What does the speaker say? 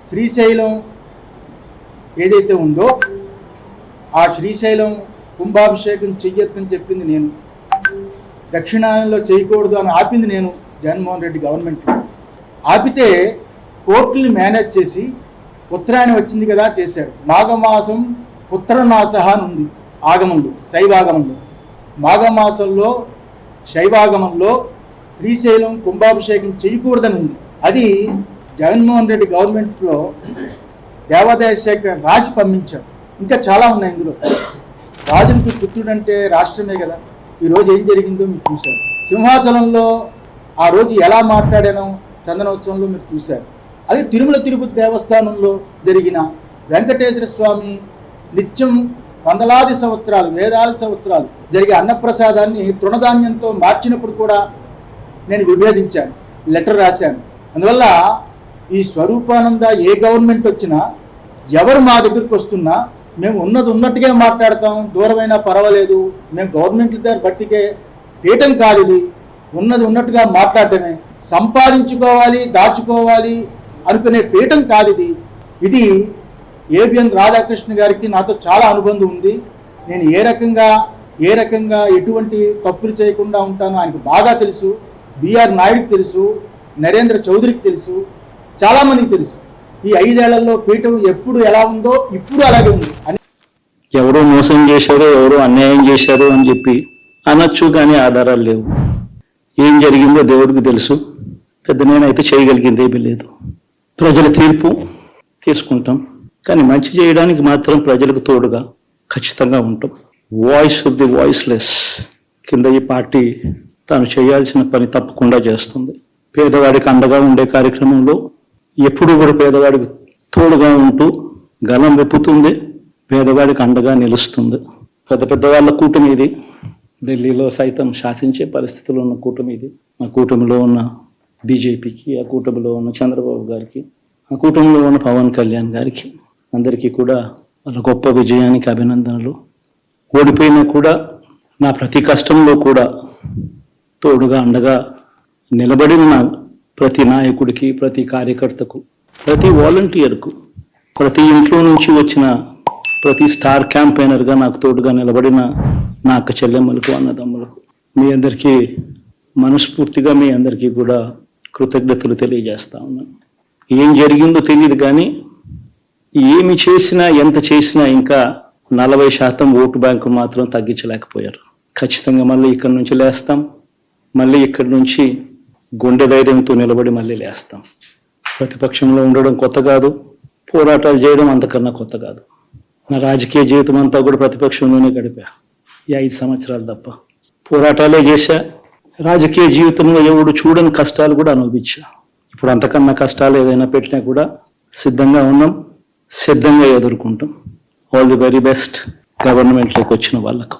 శ్రీశైలం ఏదైతే ఉందో ఆ శ్రీశైలం కుంభాభిషేకం చెయ్యొద్దని చెప్పింది నేను, దక్షిణాయనంలో చేయకూడదు అని ఆపింది నేను. జగన్మోహన్ రెడ్డి గవర్నమెంట్లో ఆపితే కోర్టుని మేనేజ్ చేసి ఉత్తరాయణం వచ్చింది కదా చేశారు. మాఘమాసం పుత్రనాశ అని ఉంది ఆగమంలో, శైవాగమంలో. మాఘమాసంలో శైవాగమంలో శ్రీశైలం కుంభాభిషేకం చేయకూడదని ఉంది. అది జగన్మోహన్ రెడ్డి గవర్నమెంట్లో దేవాదాయ శాఖ రాసి పంపించారు. ఇంకా చాలా ఉన్నాయి ఇందులో. రాజునికి పుత్రుడంటే రాష్ట్రమే కదా. ఈరోజు ఏం జరిగిందో మీరు చూశారు. సింహాచలంలో ఆ రోజు ఎలా మాట్లాడానో చందనోత్సవంలో మీరు చూశారు. అది తిరుమల తిరుపతి దేవస్థానంలో జరిగిన వెంకటేశ్వర స్వామి నిత్యం వందలాది సంవత్సరాలు, వేలాది సంవత్సరాలు జరిగే అన్నప్రసాదాన్ని తృణధాన్యంతో మార్చినప్పుడు కూడా నేను విభేదించాను, లెటర్ రాశాను. అందువల్ల ఈ స్వరూపానంద ఏ గవర్నమెంట్ వచ్చినా, ఎవరు మా దగ్గరికి వస్తున్నా మేము ఉన్నది ఉన్నట్టుగా మాట్లాడతాం. దూరమైనా పర్వాలేదు, మేము గవర్నమెంట్ల దగ్గర బట్టికే పీఠం కాదు. ఇది ఉన్నది ఉన్నట్టుగా మాట్లాడటమే. సంపాదించుకోవాలి, దాచుకోవాలి అనుకునే పీఠం కాదు ఇది. ఇది ఏబిఎన్ రాధాకృష్ణ గారికి నాతో చాలా అనుబంధం ఉంది. నేను ఏ రకంగా ఎటువంటి తప్పులు చేయకుండా ఉంటానో ఆయనకు బాగా తెలుసు. బిఆర్ నాయుడుకి తెలుసు, నరేంద్ర చౌదరికి తెలుసు, చాలామందికి తెలుసు. ఈ 5 ఏళ్లలో పీఠం ఎప్పుడు ఎలా ఉందో ఇప్పుడు అలాగే ఉంది. ఎవరో మోసం చేశారు, ఎవరో అన్యాయం చేశారు అని చెప్పి అనొచ్చు, కానీ ఆధారాలు లేవు. ఏం జరిగిందో దేవుడికి తెలుసు. పెద్ద నేనైతే చేయగలిగింది ఏమీ లేదు. ప్రజల తీర్పు తీసుకుంటాం, కానీ మంచి చేయడానికి మాత్రం ప్రజలకు తోడుగా ఖచ్చితంగా ఉంటాం. వాయిస్ ఆఫ్ ది వాయిస్లెస్ కింద ఈ పార్టీ తాను చేయాల్సిన పని తప్పకుండా చేస్తుంది. పేదవాడికి అండగా ఉండే కార్యక్రమంలో ఎప్పుడు కూడా పేదవాడికి తోడుగా ఉంటూ గలం వెప్పుతుంది, పేదవాడికి అండగా నిలుస్తుంది. పెద్ద పెద్ద వాళ్ళ కూటమి ఇది. ఢిల్లీలో సైతం శాసించే పరిస్థితుల్లో ఉన్న కూటమి ఇది. ఆ కూటమిలో ఉన్న బీజేపీకి, ఆ కూటమిలో ఉన్న చంద్రబాబు గారికి, ఆ కూటమిలో ఉన్న పవన్ కళ్యాణ్ గారికి అందరికీ కూడా వాళ్ళ గొప్ప విజయానికి అభినందనలు. ఓడిపోయినా కూడా నా ప్రతి కష్టంలో కూడా తోడుగా అండగా నిలబడిన ప్రతి నాయకుడికి, ప్రతి కార్యకర్తకు, ప్రతి వాలంటీర్కు, ప్రతి ఇంట్లో నుంచి వచ్చిన ప్రతి స్టార్ క్యాంపెయినర్గా నాకు తోడుగా నిలబడిన నా అక్క చెల్లెమ్మలకు, అన్నదమ్ములకు, మీ అందరికీ మనస్ఫూర్తిగా మీ అందరికీ కూడా కృతజ్ఞతలు తెలియజేస్తా ఉన్నాను. ఏం జరిగిందో తెలియదు, కానీ ఏమి చేసినా, ఎంత చేసినా ఇంకా 40% ఓటు బ్యాంకు మాత్రం తగ్గించలేకపోయారు. ఖచ్చితంగా మళ్ళీ ఇక్కడి నుంచి లేస్తాం. మళ్ళీ ఇక్కడి నుంచి గుండె ధైర్యంతో నిలబడి మళ్ళీ లేస్తాం. ప్రతిపక్షంలో ఉండడం కొత్త కాదు, పోరాటాలు చేయడం అంతకన్నా కొత్త కాదు. నా రాజకీయ జీవితం అంతా కూడా ప్రతిపక్షంలోనే గడిపా. ఈ 5 సంవత్సరాలు తప్ప పోరాటాలే చేశా. రాజకీయ జీవితంలో ఎవడు చూడని కష్టాలు కూడా అనుభవించా. ఇప్పుడు అంతకన్నా కష్టాలు ఏదైనా పెట్టినా కూడా సిద్ధంగా ఉన్నాం, సిద్ధంగా ఎదుర్కొంటాం. ఆల్ ది వెరీ బెస్ట్ గవర్నమెంట్లోకి వచ్చిన వాళ్ళకు.